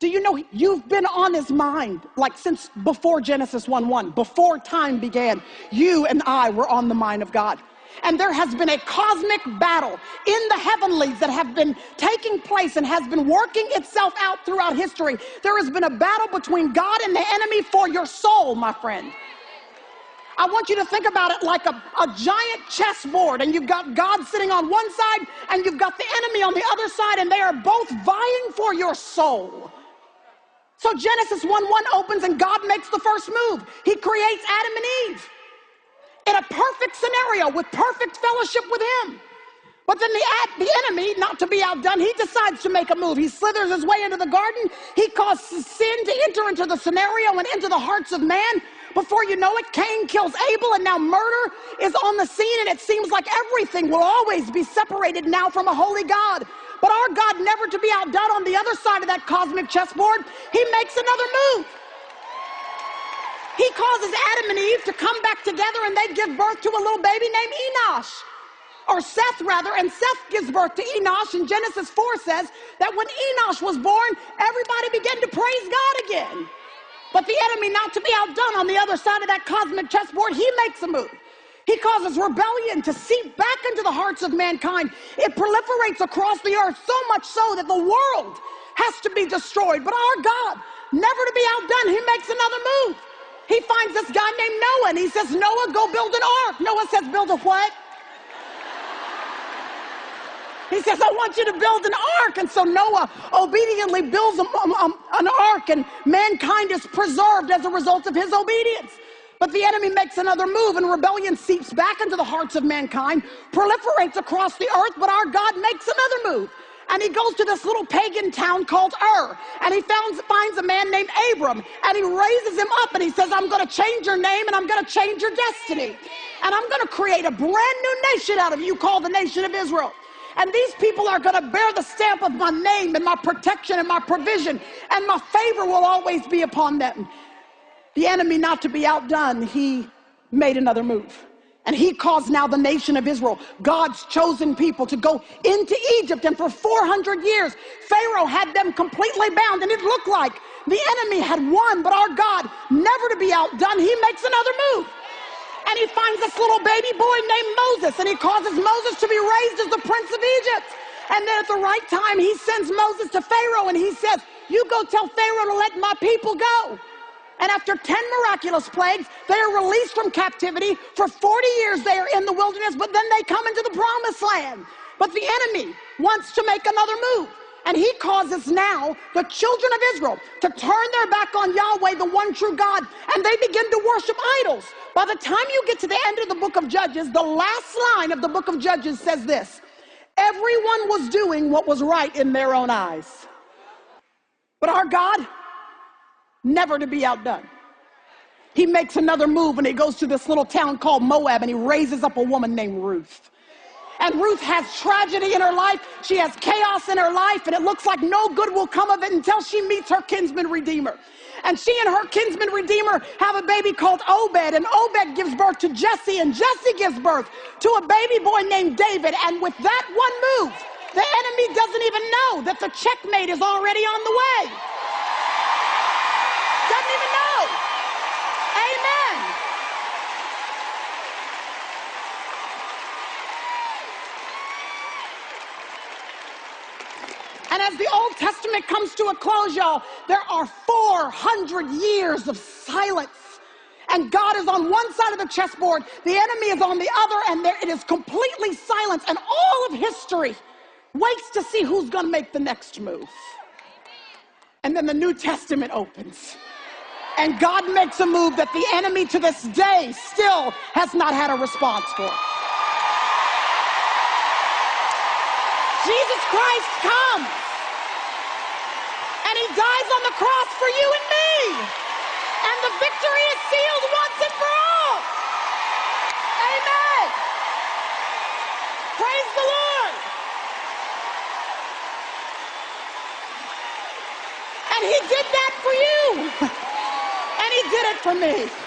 Do you know you've been on his mind like since before Genesis 1:1, before time began? You and I were on the mind of God. And there has been a cosmic battle in the heavenlies that have been taking place and has been working itself out throughout history. There has been a battle between God and the enemy for your soul, my friend. I want you to think about it like a giant chessboard, and you've got God sitting on one side and you've got the enemy on the other side, and they are both vying for your soul. So Genesis 1:1 opens and God makes the first move. He creates Adam and Eve in a perfect scenario with perfect fellowship with him. But then the enemy, not to be outdone, he decides to make a move. He slithers his way into the garden. He causes sin to enter into the scenario and into the hearts of man. Before you know it, Cain kills Abel, and now murder is on the scene, and it seems like everything will always be separated now from a holy God. But our God, never to be outdone, on the other side of that cosmic chessboard, he makes another move. He causes Adam and Eve to come back together, and they give birth to a little baby named Enosh. Or Seth, rather, and Seth gives birth to Enosh, and Genesis 4 says that when Enosh was born, everybody began to praise God again. But the enemy, not to be outdone, on the other side of that cosmic chessboard, he makes a move. He causes rebellion to seep back into the hearts of mankind. It proliferates across the earth, so much so that the world has to be destroyed. But our God, never to be outdone, he makes another move. He finds this guy named Noah, and he says, Noah, go build an ark. Noah says, build a what? He says, I want you to build an ark. And so Noah obediently builds an ark, and mankind is preserved as a result of his obedience. But the enemy makes another move, and rebellion seeps back into the hearts of mankind, proliferates across the earth, but our God makes another move. And he goes to this little pagan town called Ur, and he finds a man named Abram, and he raises him up, and he says, I'm going to change your name, and I'm going to change your destiny. And I'm going to create a brand new nation out of you called the nation of Israel. And these people are going to bear the stamp of my name and my protection and my provision, and my favor will always be upon them. The enemy, not to be outdone, he made another move. And he caused now the nation of Israel, God's chosen people, to go into Egypt. And for 400 years, Pharaoh had them completely bound. And it looked like the enemy had won. But our God, never to be outdone, he makes another move. And he finds this little baby boy named Moses, and he causes Moses to be raised as the prince of Egypt. And then at the right time, he sends Moses to Pharaoh, and he says, you go tell Pharaoh to let my people go. And after 10 miraculous plagues, they are released from captivity. For 40 years, they are in the wilderness, but then they come into the promised land. But the enemy wants to make another move. And he causes now the children of Israel to turn their back on Yahweh, the one true God, and they begin to worship idols. By the time you get to the end of the book of Judges, the last line of the book of Judges says this: everyone was doing what was right in their own eyes. But our God, never to be outdone, he makes another move, and he goes to this little town called Moab, and he raises up a woman named Ruth. And Ruth has tragedy in her life. She has chaos in her life, and it looks like no good will come of it until she meets her kinsman redeemer. And she and her kinsman redeemer have a baby called Obed, and Obed gives birth to Jesse, and Jesse gives birth to a baby boy named David. And with that one move, the enemy doesn't even know that the checkmate is already on the way. Doesn't even know. Amen. And as the Old Testament comes to a close, y'all, there are 400 years of silence. And God is on one side of the chessboard, the enemy is on the other, and it is completely silent. And all of history waits to see who's going to make the next move. And then the New Testament opens. And God makes a move that the enemy to this day still has not had a response for. Jesus Christ comes, and he dies on the cross for you and me, and the victory is sealed once and for all. Amen. Praise the Lord. And he did that for you, and he did it for me.